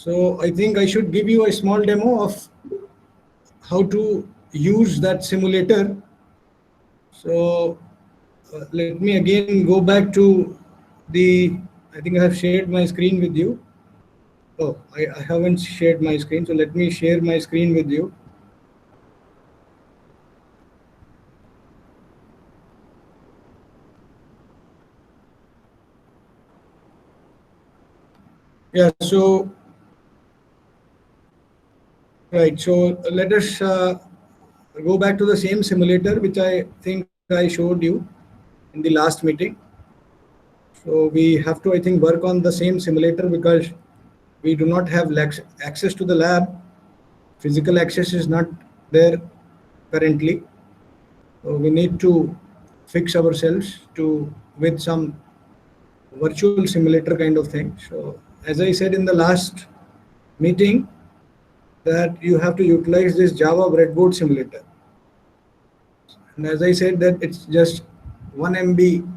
So I think I should give you a small demo of how to use that simulator. So let me again go back to the, I think I have shared my screen with you. Oh, I haven't shared my screen. So let me share my screen with you. Yeah, so, right. So let us go back to the same simulator, which I think I showed you in the last meeting. So we have to, I think, work on the same simulator because we do not have access to the lab. Physical access is not there currently. So we need to fix ourselves to with some virtual simulator kind of thing. So as I said in the last meeting, that you have to utilize this Java breadboard simulator. And as I said that it's just 1 MB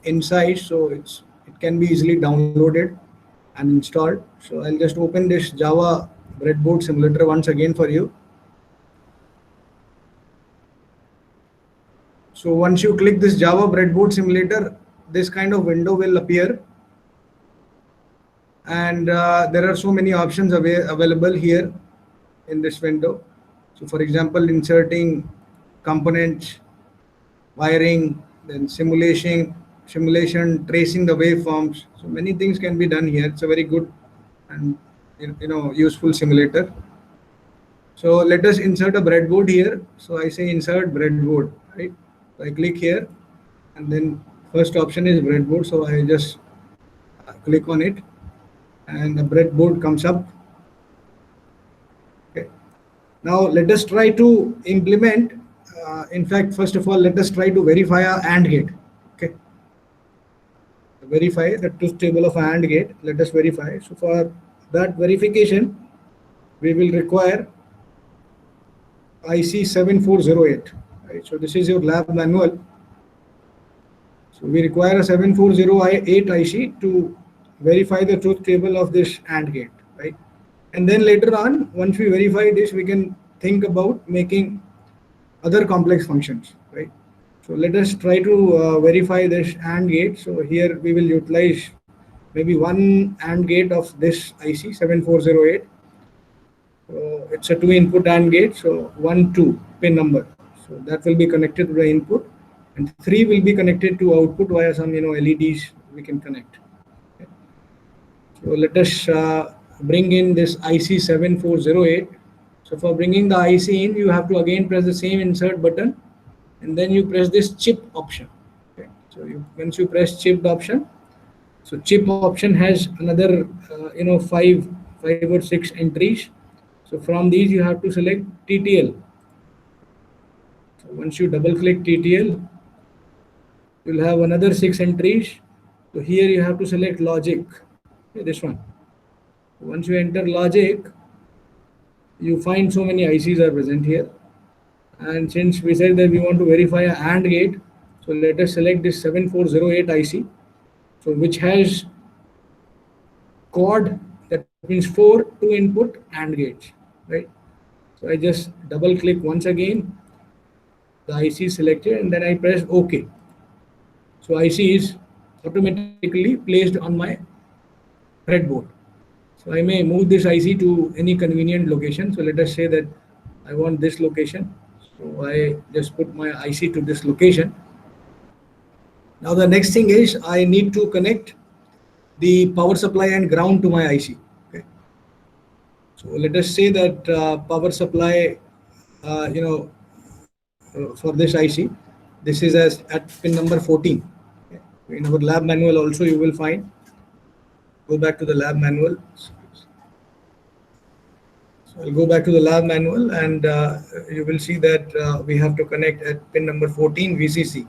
in size, so it can be easily downloaded and installed. So I'll just open this Java breadboard simulator once again for you. So once you click this Java breadboard simulator, this kind of window will appear. And there are so many options available here in this window. So for example, inserting components, wiring, then simulation, tracing the waveforms. So many things can be done here. It's a very good and useful simulator. So let us insert a breadboard here. So I say insert breadboard, right? So I click here, and then first option is breadboard. So I just click on it, and the breadboard comes up. Okay. Now let us try to implement. In fact, first of all, let us try to verify a AND gate. Okay. Verify the truth table of AND gate. Let us verify. So for that verification, we will require IC 7408. Right. So this is your lab manual. So we require a 7408 IC to verify the truth table of this AND gate, right? And then later on, once we verify this, we can think about making other complex functions, right? So let us try to verify this AND gate. So here we will utilize maybe one AND gate of this IC 7408. So it's a 2-input AND gate. So 1, 2 pin number. So that will be connected to the input, and 3 will be connected to output via some LEDs we can connect. Okay. So let us bring in this IC 7408. So for bringing the IC in, you have to again press the same insert button, and then you press this chip option. Okay. So once you press chip option, so chip option has another five or six entries. So from these you have to select TTL. So once you double click TTL, you'll have another 6 entries. So here you have to select logic. Okay, this one. Once you enter logic, you find so many ICs are present here. And since we said that we want to verify a AND gate, so let us select this 7408 IC, so which has quad, that means 4 2-input AND gates, right? So I just double click once again, the IC is selected, and then I press OK. So IC is automatically placed on my breadboard. So I may move this IC to any convenient location. So let us say that I want this location. So I just put my IC to this location. Now the next thing is I need to connect the power supply and ground to my IC. Okay. So let us say that power supply, for this IC, this is at pin number 14. Okay. In our lab manual also you will find. Go back to the lab manual. So I'll go back to the lab manual, and you will see that we have to connect at pin number 14 VCC,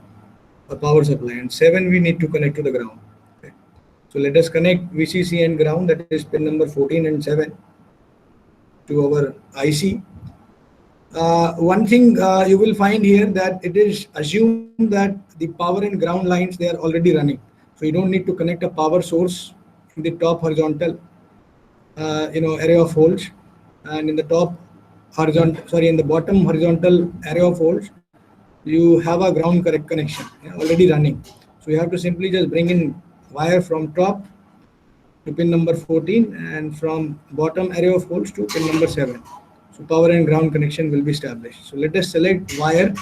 a power supply, and 7 we need to connect to the ground. Okay. So let us connect VCC and ground, that is pin number 14 and 7, to our IC. One thing you will find here that it is assumed that the power and ground lines, they are already running. So you don't need to connect a power source in the top horizontal array of holes, and in the in the bottom horizontal array of holes, you have a ground correct connection already running. So you have to simply just bring in wire from top to pin number 14 and from bottom array of holes to pin number 7. So power and ground connection will be established. So let us select wire.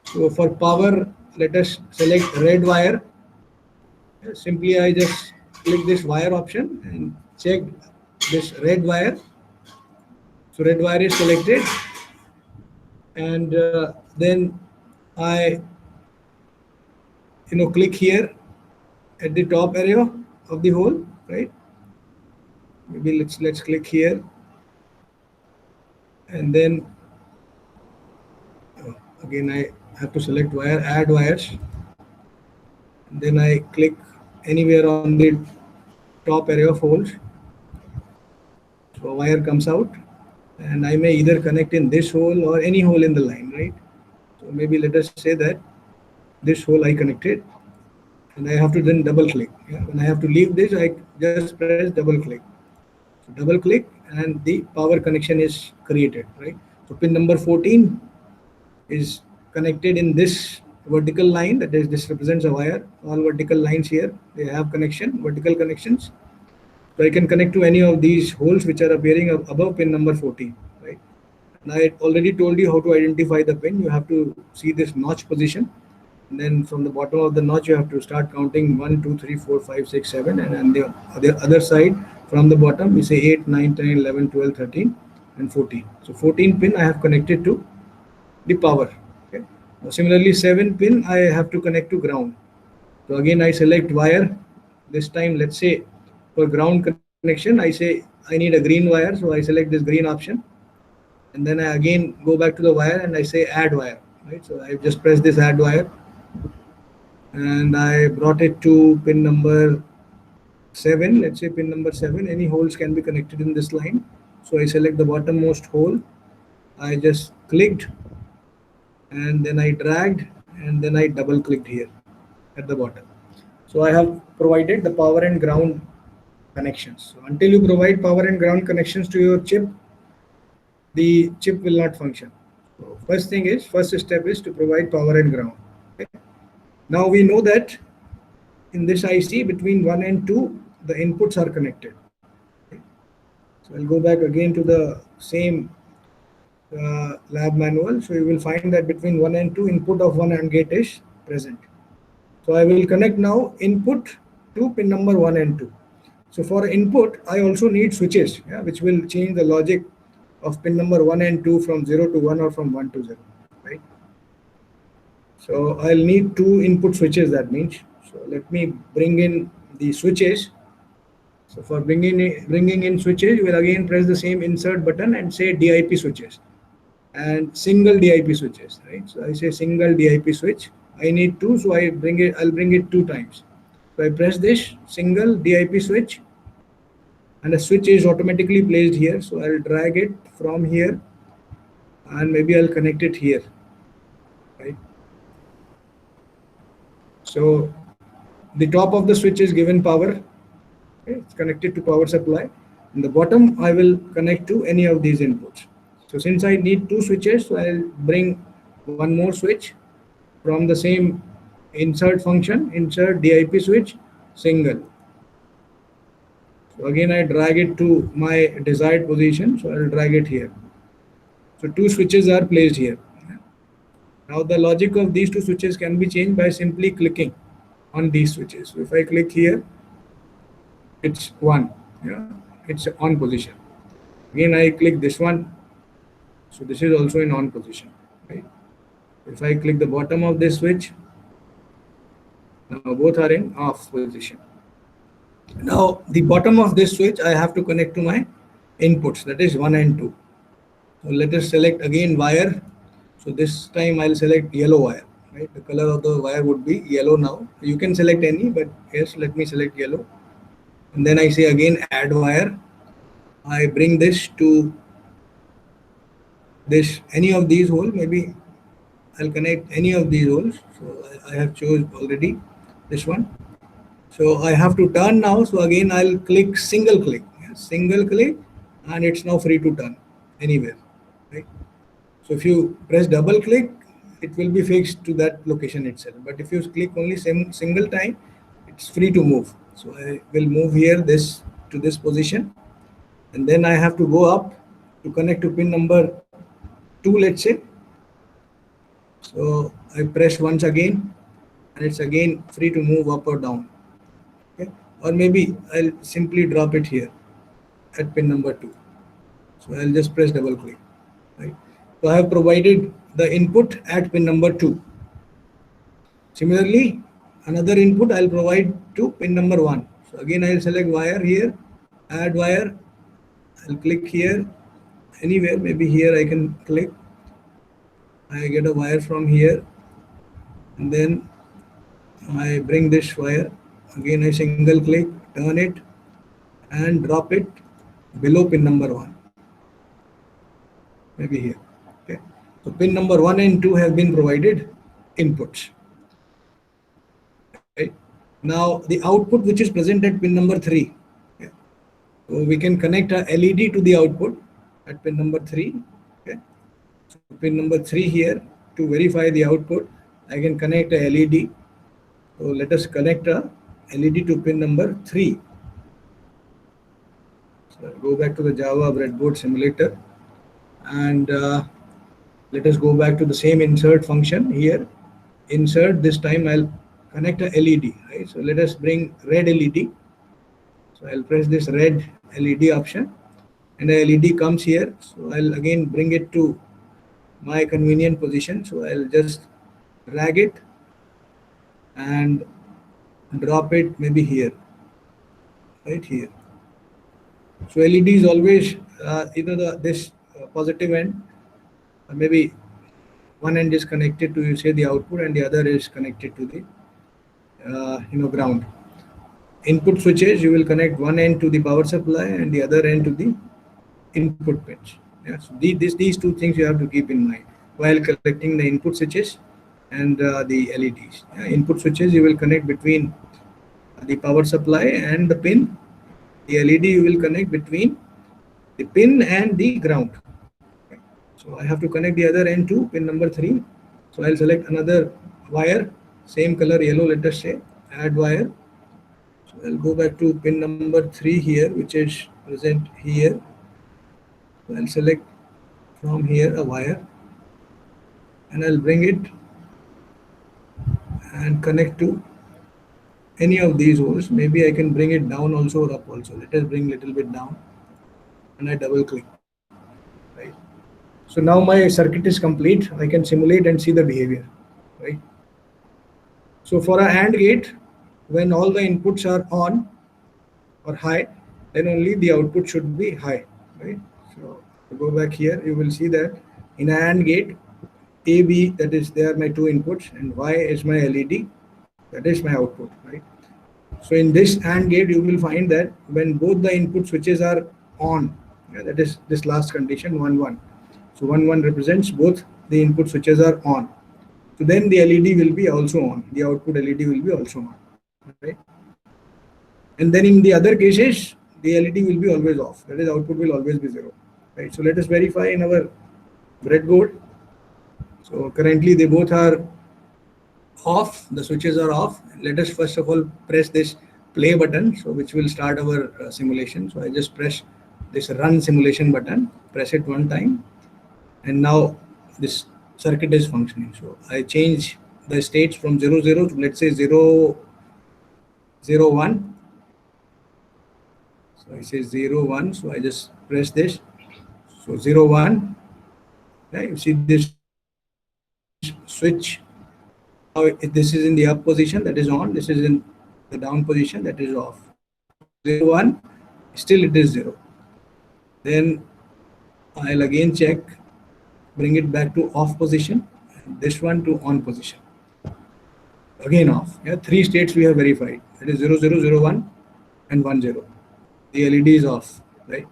So for power, let us select red wire. Simply I just click this wire option and check this red wire. So red wire is selected, and then I click here at the top area of the hole, right? Maybe let's click here, and then again I have to select wire, add wires. Then I click anywhere on the top area of holes. So a wire comes out, and I may either connect in this hole or any hole in the line, right? So maybe let us say that this hole I connected, and I have to then double click. When I have to leave this, I just press double click. So double click, and the power connection is created, right? So pin number 14 is connected in this vertical line, that is, this represents a wire. All vertical lines here, they have connection, vertical connections. So I can connect to any of these holes which are appearing above pin number 14, right? And I already told you how to identify the pin. You have to see this notch position. And then from the bottom of the notch, you have to start counting 1, 2, 3, 4, 5, 6, 7. And on the other side, from the bottom, we say 8, 9, 10, 11, 12, 13, and 14. So 14 pin I have connected to the power. Okay. Now, similarly, 7 pin I have to connect to ground. So again, I select wire. This time, let's say for ground connection, I say I need a green wire. So I select this green option. And then I again go back to the wire and I say add wire. Right. So I just press this add wire. And I brought it to pin number 7. Let's say pin number 7. Any holes can be connected in this line. So I select the bottommost hole. I just clicked, and then I dragged, and then I double clicked here at the bottom. So I have provided the power and ground connections. So until you provide power and ground connections to your chip, the chip will not function. So first step is to provide power and ground. Okay. Now we know that in this IC between 1 and 2, the inputs are connected. Okay. So I'll go back again to the same lab manual. So you will find that between 1 and 2, input of one AND gate is present. So I will connect now input to pin number 1 and 2. So for input, I also need switches, which will change the logic of pin number 1 and 2 from 0 to 1 or from 1 to 0, right? So I'll need 2 input switches, that means. So let me bring in the switches. So for bringing in switches, you will again press the same insert button and say DIP switches and single DIP switches, right? So I say single DIP switch. I need 2, so I'll bring it 2 times. So I press this single DIP switch, and a switch is automatically placed here. So I'll drag it from here, and maybe I'll connect it here, right? So the top of the switch is given power. Okay, it's connected to power supply. In the bottom, I will connect to any of these inputs. So since I need 2 switches, so I'll bring one more switch from the same insert function, insert DIP switch, single. So again, I drag it to my desired position. So I'll drag it here. So 2 switches are placed here. Now the logic of these 2 switches can be changed by simply clicking on these switches. So if I click here, it's 1. It's on position. Again, I click this one. So this is also in on position, right? If I click the bottom of this switch, now both are in off position. Now the bottom of this switch, I have to connect to my inputs, that is 1 and 2. So let us select again wire. So this time I'll select yellow wire, right? The color of the wire would be yellow now. You can select any, but yes, let me select yellow. And then I say again add wire. I bring this to any of these holes. Maybe I'll connect any of these holes. So I have chosen already this one. So I have to turn now. So again, I'll click single click. single click, and it's now free to turn anywhere, right? So if you press double click, it will be fixed to that location itself. But if you click only single time, it's free to move. So I will move here this to this position, and then I have to go up to connect to pin number 2, let's say. So I press once again, and it's again free to move up or down. Okay? Or maybe I'll simply drop it here at pin number 2. So I'll just press double click. Right? So I have provided the input at pin number 2. Similarly, another input I'll provide to pin number 1. So again I'll select wire here, add wire. I'll click here, anywhere, maybe here I can click. I get a wire from here, and then I bring this wire. Again I single click, turn it, and drop it below pin number 1. Maybe here. Okay. So pin number 1 and 2 have been provided inputs. Right. Now the output which is present at pin number 3. Okay. So we can connect a LED to the output at pin number 3. Okay. So pin number 3 here, to verify the output, I can connect a LED. So let us connect a LED to pin number 3. So I'll go back to the Java breadboard simulator, and let us go back to the same insert function here. Insert, this time I'll connect a LED, right? So let us bring red LED. So I'll press this red LED option, and the LED comes here. So I'll again bring it to my convenient position. So I'll just drag it and drop it maybe here, right here. So LED is always this positive end, maybe one end is connected to, you say, the output, and the other is connected to the ground. Input switches, you will connect one end to the power supply and the other end to the input pins. Yeah, so these two things you have to keep in mind while collecting the input switches and the LEDs. Yeah, input switches you will connect between the power supply and the pin. The LED you will connect between the pin and the ground. Okay. So I have to connect the other end to pin number 3. So I'll select another wire, same color yellow, let us say, add wire. So I'll go back to pin number 3 here, which is present here. So I'll select from here a wire, and I'll bring it and connect to any of these holes. Maybe I can bring it down also or up also. Let us bring a little bit down, and I double click. Right. So now my circuit is complete. I can simulate and see the behavior. Right. So for a AND gate, when all the inputs are on or high, then only the output should be high. Right. So go back here, you will see that in an AND gate, A, B, that is, they are my two inputs, and Y is my LED, that is my output, right? So in this AND gate, you will find that when both the input switches are on, that is this last condition, 1, 1. So 1, 1 represents both the input switches are on. So then the LED will be also on, the output LED will be also on, right? And then in the other cases, the LED will be always off, that is, output will always be 0. Right, so let us verify in our breadboard. So currently they both are off, the switches are off. Let us first of all press this play button, so which will start our simulation. So I just press this run simulation button, press it one time, and now this circuit is functioning. So I change the states from 0, 0 to, let's say, 0, 0, 1. So I say 0, 1, so I just press this. So 0, 1, right? You see this switch. Now this is in the up position, that is on. This is in the down position, that is off. 0, 1, still it is 0. Then I'll again check, bring it back to off position. This one to on position. Again off. Yeah, 3 states we have verified. That is 0, 0, 0, 1, and 1, 0. The LED is off, right?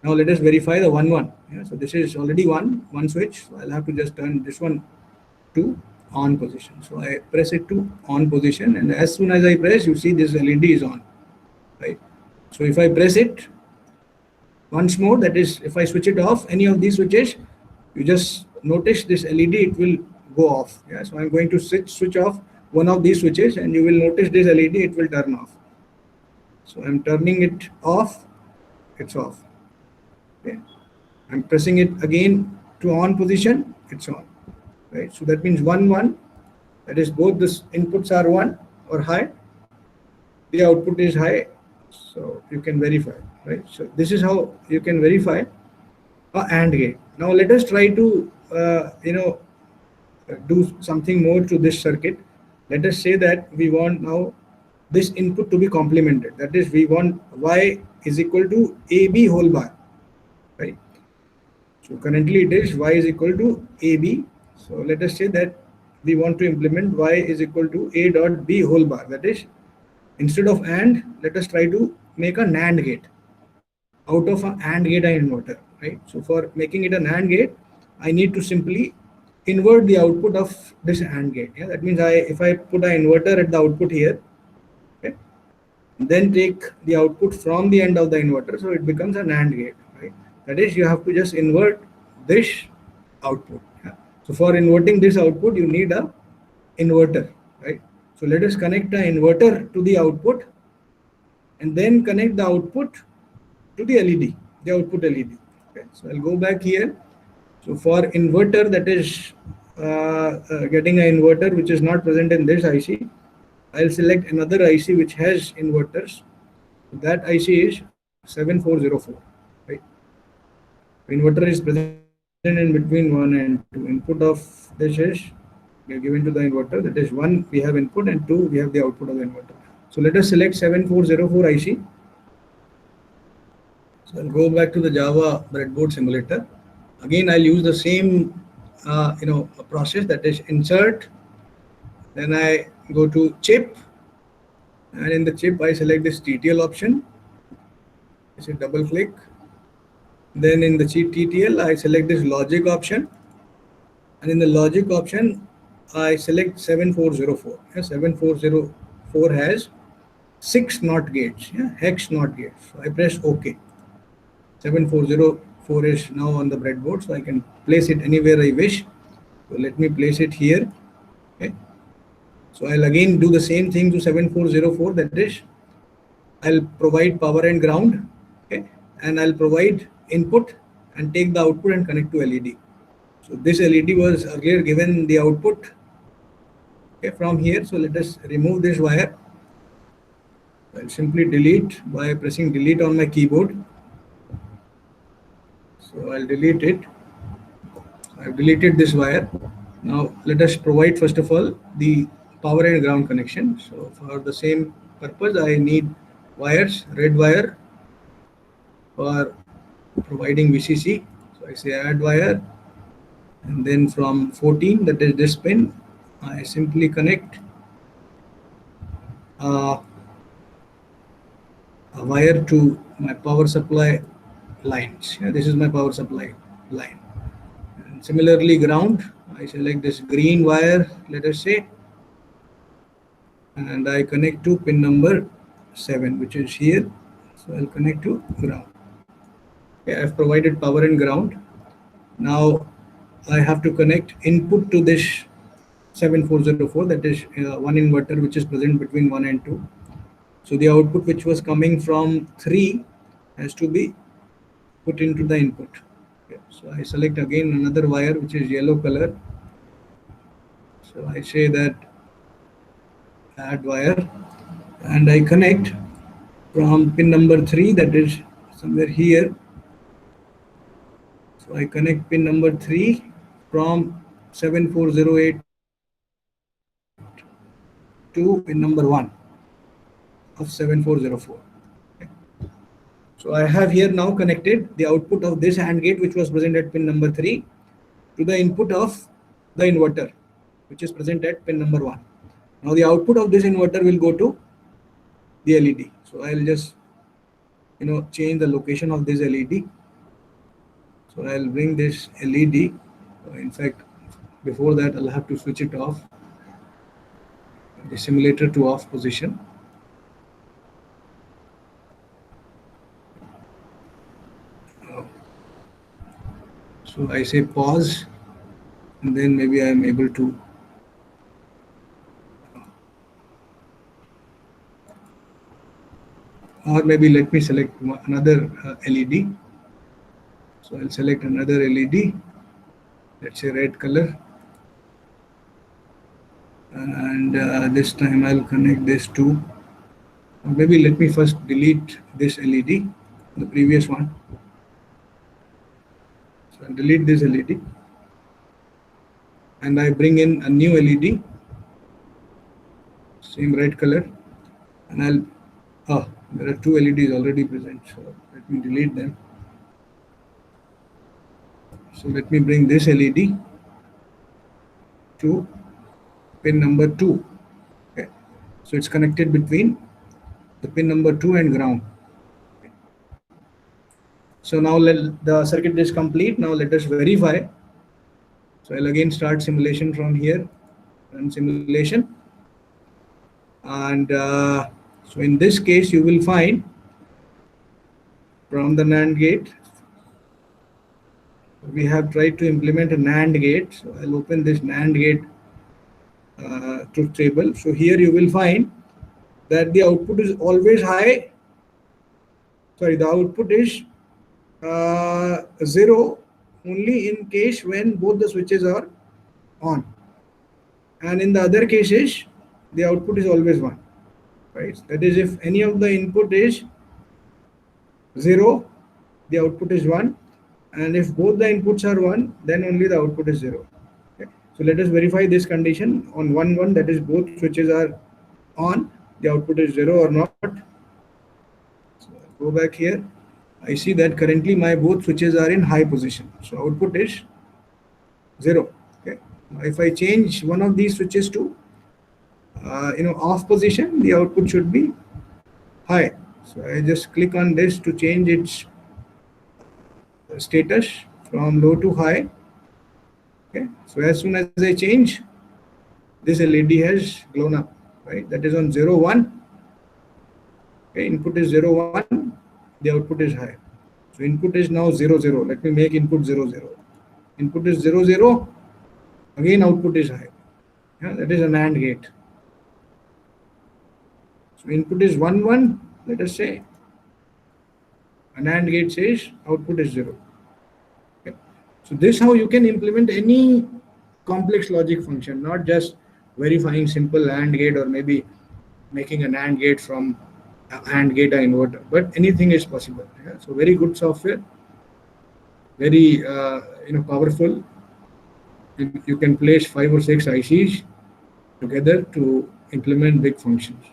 Now let us verify the 1, 1. Yeah, so this is already one switch. So I'll have to just turn this one to on position. So I press it to on position, and as soon as I press, you see this LED is on, right? So if I press it, once more, that is, if I switch it off, any of these switches, you just notice this LED, it will go off. Yeah, so I'm going to switch off one of these switches, and you will notice this LED, it will turn off. So I'm turning it off, it's off. Okay. I'm pressing it again to on position, it's on. Right. So that means 1 1, that is both the inputs are 1 or high, the output is high, so you can verify. Right. So this is how you can verify a AND gate. Now let us try to do something more to this circuit. Let us say that we want now this input to be complemented. That is, we want Y is equal to AB whole bar, right? So currently it is Y is equal to AB. So let us say that we want to implement Y is equal to A dot B whole bar. That is, instead of AND, let us try to make a NAND gate out of an AND gate and inverter, right? So for making it a NAND gate, I need to simply invert the output of this AND gate. Yeah, that means if I put an inverter at the output here, okay, then take the output from the end of the inverter, so it becomes a NAND gate, right? That is, you have to just invert this output. Yeah. So for inverting this output, you need a inverter, right? So let us connect the inverter to the output, and then connect the output to the LED, the output LED. Okay. So I'll go back here. So for inverter, that is getting an inverter which is not present in this IC, I'll select another IC which has inverters. That IC is 7404. Right? Inverter is present in between 1 and 2. Input of this is given to the inverter. That is 1 we have input, and 2 we have the output of the inverter. So let us select 7404 IC. So I'll go back to the Java breadboard simulator. Again, I'll use the same process, that is insert. Then I go to chip, and in the chip I select this TTL option. I say double click. Then in the TTL I select this logic option, and in the logic option I select 7404. Yeah, 7404 has 6 NOT gates, yeah, hex NOT gates. So I press OK. 7404 is now on the breadboard, so I can place it anywhere I wish. So let me place it here. Okay. So I'll again do the same thing to 7404. That is, I'll provide power and ground. Okay, and I'll provide input and take the output and connect to LED. So this LED was earlier given the output, okay, from here. So let us remove this wire. I'll simply delete by pressing delete on my keyboard. So I'll delete it. I've deleted this wire. Now let us provide first of all the power and ground connection. So for the same purpose, I need wires, red wire for providing VCC. So I say add wire, and then from 14, that is this pin, I simply connect a wire to my power supply lines. Yeah, this is my power supply line. And similarly, ground, I select this green wire, let us say, and I connect to pin number 7, which is here. So I'll connect to ground. Okay, I've provided power and ground. Now I have to connect input to this 7404, that is one inverter which is present between 1 and 2. So the output which was coming from 3 has to be put into the input. Okay, so I select again another wire which is yellow color. So I say that add wire, and I connect from pin number 3, that is somewhere here. So I connect pin number 3 from 7408 to pin number 1 of 7404. Okay. So I have here now connected the output of this AND gate which was present at pin number 3 to the input of the inverter which is present at pin number 1. Now the output of this inverter will go to the LED. So I'll just change the location of this LED. So I'll bring this LED. In fact, before that I'll have to switch it off, the simulator to off position. So I say pause, and then maybe I am able to. Or maybe let me select another LED. So I'll select another LED, let's say red color. And this time I'll connect this to, maybe let me first delete this LED, the previous one. So I'll delete this LED and I bring in a new LED, same red color, and there are two LEDs already present, so let me delete them. So let me bring this LED to pin number 2. Okay. So it's connected between the pin number 2 and ground. Okay. So now the circuit is complete. Now let us verify. So I'll again start simulation from here, run simulation. And so in this case, you will find from the NAND gate, we have tried to implement a NAND gate. So I'll open this NAND gate truth table. So here you will find that the output is always high. Sorry, the output is 0 only in case when both the switches are on. And in the other cases, the output is always 1. Right? That is, if any of the input is 0, the output is 1. And if both the inputs are 1, then only the output is 0. Okay. So let us verify this condition on 1, 1, that is both switches are on, the output is 0 or not. So I'll go back here. I see that currently my both switches are in high position. So output is 0. Okay. Now if I change one of these switches to off position, the output should be high. So I just click on this to change its status from low to high. Okay. So as soon as I change, this LED has blown up. Right. That is on 0, 1. Okay. Input is 0, 1. The output is high. So input is now 0, 0. Let me make input 0, 0. Input is 0, 0. Again output is high. Yeah, that is a NAND gate. So input is 1, 1. Let us say a NAND gate says output is 0. Okay. So this is how you can implement any complex logic function, not just verifying simple AND gate or maybe making a NAND gate from AND gate or inverter, but anything is possible. Yeah? So very good software, very powerful. You can place 5 or 6 ICs together to implement big functions.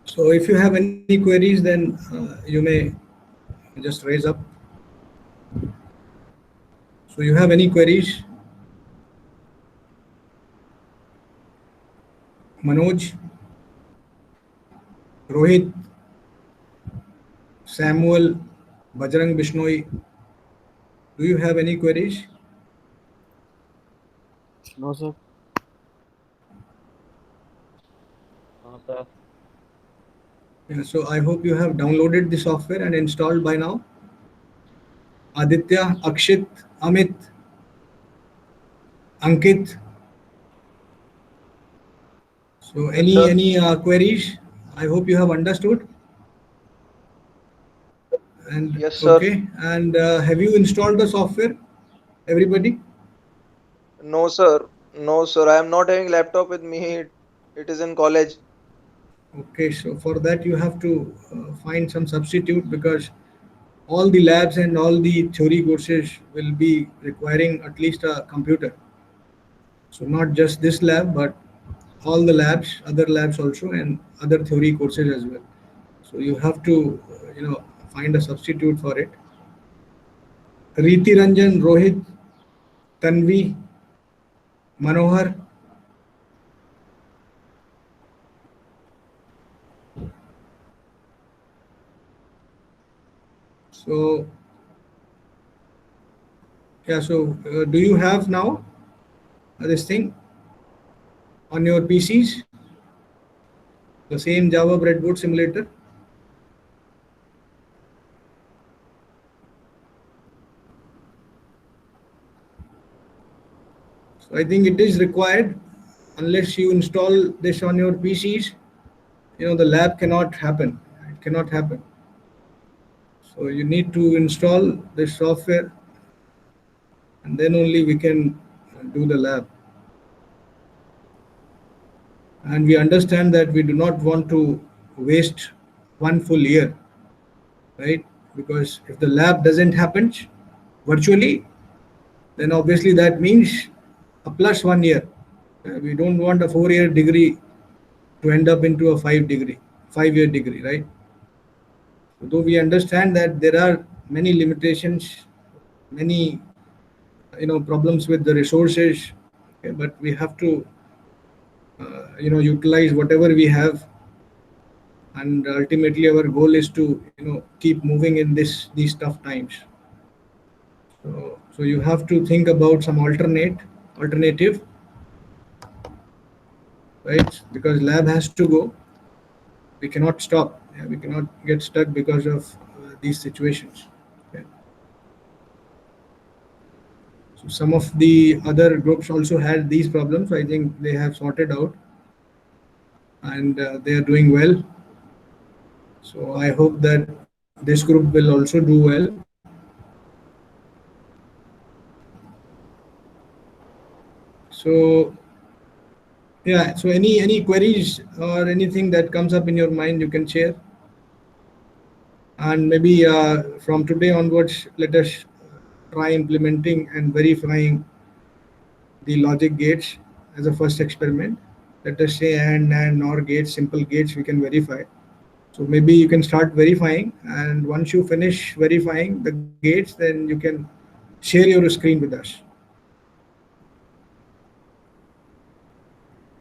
So if you have any queries, then you may just raise up. So you have any queries? Manoj, Rohit, Samuel, Bajrang Bishnoi, do you have any queries? No, sir. No, sir. Yeah, so I hope you have downloaded the software and installed by now. Aditya, Akshit, Amit, Ankit. So Yes, sir. any queries? I hope you have understood. And Yes, sir. okay, and have you installed the software, everybody? No, sir. No, sir. I am not having laptop with me. It is in college. Okay, so for that you have to find some substitute, because all the labs and all the theory courses will be requiring at least a computer. So not just this lab, but all the labs, other labs also, and other theory courses as well. So you have to, find a substitute for it. Riti Ranjan, Rohit, Tanvi, Manohar. So yeah, so do you have now this thing on your PCs? The same Java breadboard simulator? So I think it is required. Unless you install this on your PCs, the lab cannot happen. It cannot happen. So you need to install this software, and then only we can do the lab. And we understand that we do not want to waste one full year, right? Because if the lab doesn't happen virtually, then obviously that means a plus 1 year. We don't want a 4-year degree to end up into a 5-year degree, right? Though we understand that there are many limitations, many problems with the resources, okay, but we have to utilize whatever we have, and ultimately our goal is to keep moving in these tough times. So you have to think about some alternative, right? Because lab has to go. We cannot stop. We cannot get stuck because of these situations. Okay. So some of the other groups also had these problems. I think they have sorted out, and they are doing well. So I hope that this group will also do well. So yeah, so any queries or anything that comes up in your mind, you can share. And maybe from today onwards, let us try implementing and verifying the logic gates as a first experiment. Let us say and NOR gates, simple gates we can verify. So maybe you can start verifying, and once you finish verifying the gates, then you can share your screen with us.